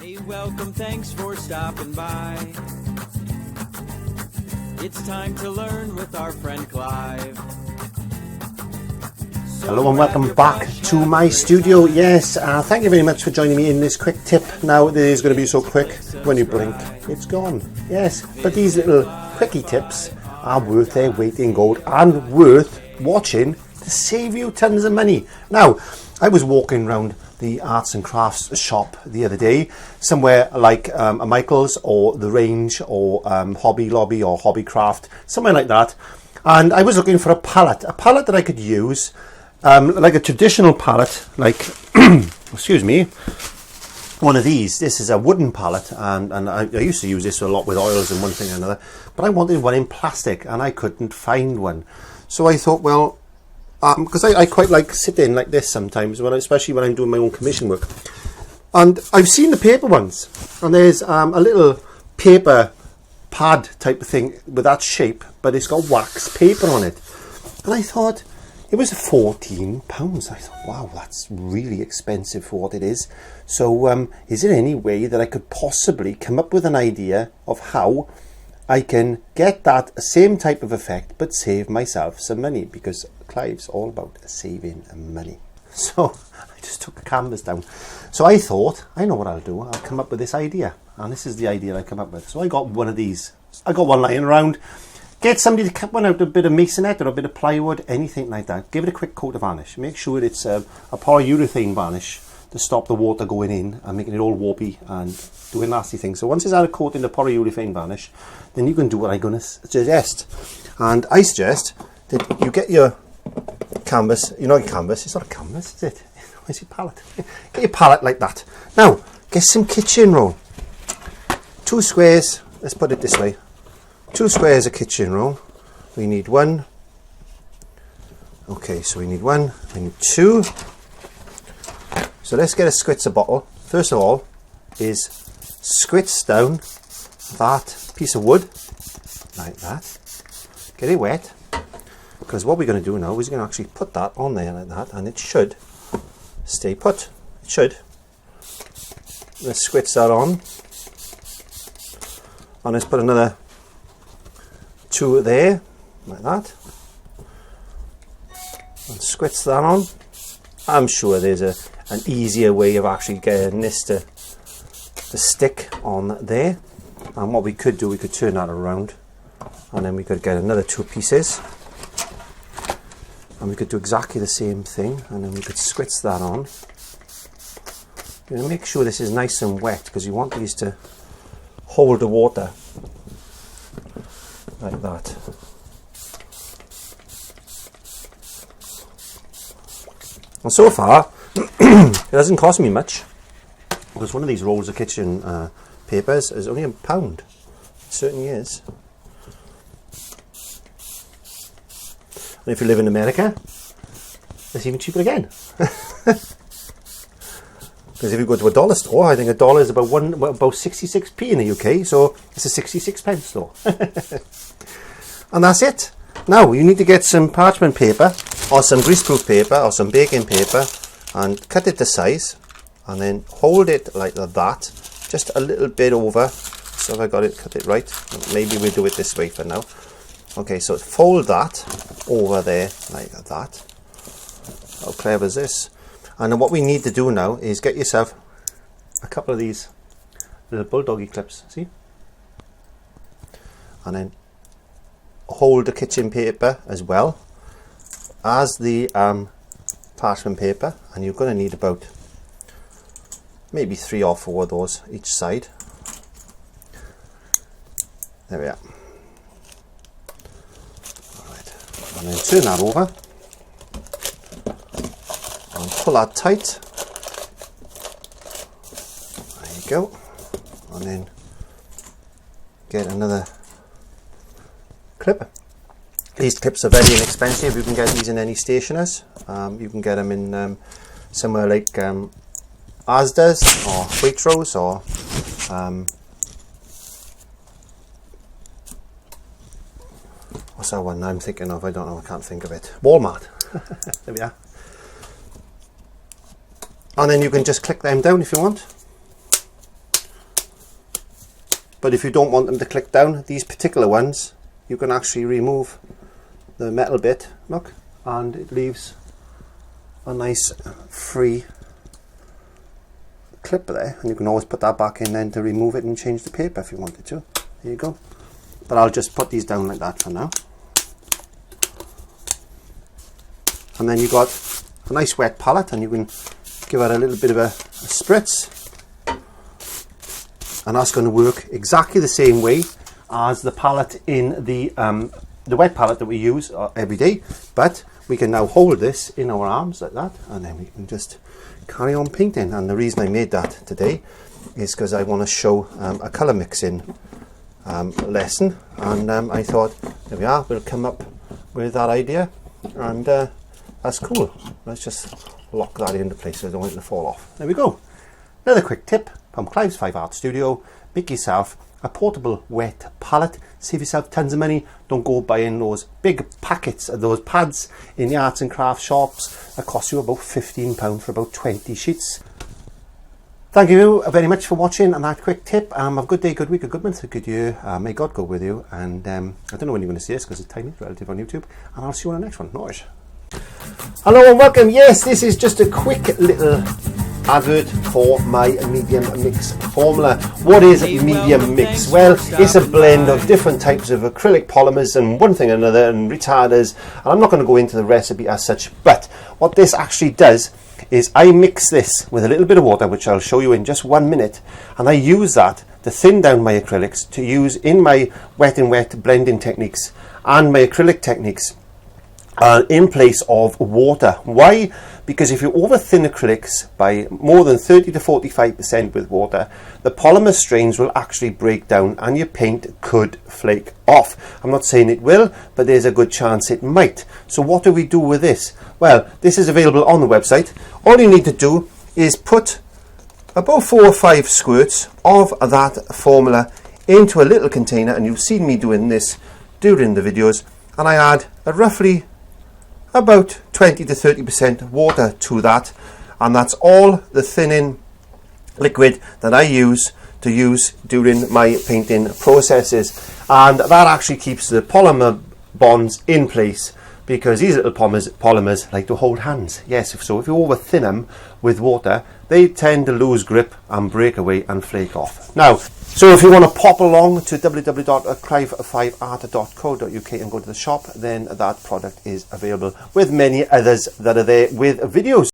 Hey, welcome, thanks for stopping by. It's time to learn with our friend Clive. Hello and welcome back to my studio. Yes, thank you very much for joining me in this quick tip. Now, it is going to be so quick, when you blink, it's gone. Yes, but these little quickie tips are worth their weight in gold and worth watching to save you tons of money. Now, I was walking around the arts and crafts shop the other day, somewhere like a Michael's or the Range or Hobby Lobby or Hobby Craft, somewhere like that, and I was looking for a pallet that I could use, like a traditional pallet, like excuse me, one of these. This is a wooden pallet, and I used to use this a lot with oils and one thing and another, but I wanted one in plastic and I couldn't find one. So I thought, well, because I quite like sitting like this sometimes, especially when I'm doing my own commission work. And I've seen the paper ones, and there's a little paper pad type of thing with that shape, but it's got wax paper on it. And I thought, it was £14. I thought, wow, that's really expensive for what it is. So is there any way that I could possibly come up with an idea of how I can get that same type of effect but save myself some money? Because Clive's all about saving money. So I just took the canvas down. So I thought, I know what I'll do. I'll come up with this idea. And this is the idea I come up with. So I got one of these. I got one lying around. Get somebody to cut one out, a bit of masonite or a bit of plywood, anything like that. Give it a quick coat of varnish. Make sure it's a polyurethane varnish to stop the water going in and making it all warpy and doing nasty things. So once it's had a coat in the polyurethane varnish, then you can do what I'm going to suggest. And I suggest that you get your canvas. You know, a canvas, it's not a canvas, is it? Where's your palette? Get your palette like that. Now, get some kitchen roll. 2 squares, let's put it this way. 2 squares of kitchen roll. We need 1. Okay, so we need 1, we need 2. So let's get a squitzer bottle. First of all, is squitz down that piece of wood, like that. Get it wet, because what we're going to do now is we're going to actually put that on there like that, and it should stay put. It should. Let's squitz that on. And let's put another 2 there, like that, and squitz that on. I'm sure there's an easier way of actually getting this to stick on there. And what we could do, we could turn that around, and then we could get another 2 pieces, and we could do exactly the same thing, and then we could squitz that on. You're going to make sure this is nice and wet, because you want these to hold the water like that. And so far it doesn't cost me much, because one of these rolls of kitchen papers is only £1. It certainly is. And if you live in America, it's even cheaper again. Because if you go to a dollar store, I think a dollar is about 66p in the UK, so it's a 66p store. And that's it. Now you need to get some parchment paper or some greaseproof paper or some baking paper and cut it to size, and then hold it like that, just a little bit over. So if I got it, cut it right, maybe we'll do it this way for now. Okay, so fold that over there like that. How clever is this? And then what we need to do now is get yourself a couple of these little bulldoggy clips, see? And then hold the kitchen paper as well as the parchment paper, and you're going to need about maybe 3 or 4 of those each side. There we are. Alright, and then turn that over and pull that tight. There you go. And then get another clip. These clips are very inexpensive. You can get these in any stationers. You can get them in somewhere like Asda's or Waitrose or what's that one I'm thinking of? I don't know, I can't think of it. Walmart. There we are. And then you can just click them down if you want. But if you don't want them to click down, these particular ones, you can actually remove the metal bit, look, and it leaves a nice free clip there, and you can always put that back in then to remove it and change the paper if you wanted to. There you go. But I'll just put these down like that for now. And then you've got a nice wet palette, and you can give it a little bit of a spritz, and that's going to work exactly the same way as the palette in the wet palette that we use every day. But we can now hold this in our arms like that, and then we can just carry on painting. And the reason I made that today is because I want to show a colour mixing lesson, and I thought, there we are, we'll come up with that idea, and that's cool. Let's just lock that into place so I don't want it to fall off. There we go. Another quick tip from Clive's 5 Art Studio: make yourself a portable wet palette. Save yourself tons of money. Don't go buying those big packets of those pads in the arts and crafts shops that cost you about £15 for about 20 sheets. Thank you very much for watching and that quick tip. Have a good day, good week, a good month, a good year. May God go with you. And I don't know when you're going to see this because the time is relative on YouTube. And I'll see you on the next one. Nice. Hello and welcome. Yes, this is just a quick little advert for my medium mix formula. What is medium mix? Well, it's a blend of different types of acrylic polymers and one thing or another, and retarders, and I'm not going to go into the recipe as such, but what this actually does is I mix this with a little bit of water, which I'll show you in just 1 minute, and I use that to thin down my acrylics to use in my wet and wet blending techniques and my acrylic techniques in place of water. Why? Because if you over thin acrylics by more than 30 to 45% with water, the polymer strains will actually break down and your paint could flake off. I'm not saying it will, but there's a good chance it might. So what do we do with this? Well, this is available on the website. All you need to do is put about 4 or 5 squirts of that formula into a little container, and you've seen me doing this during the videos, and I add a roughly about 20 to 30% water to that, and that's all the thinning liquid that I use during my painting processes. And that actually keeps the polymer bonds in place, because these little polymers like to hold hands. Yes, so if you over thin them with water, they tend to lose grip and break away and flake off. Now, so if you want to pop along to www.clive5art.co.uk and go to the shop, then that product is available with many others that are there with videos.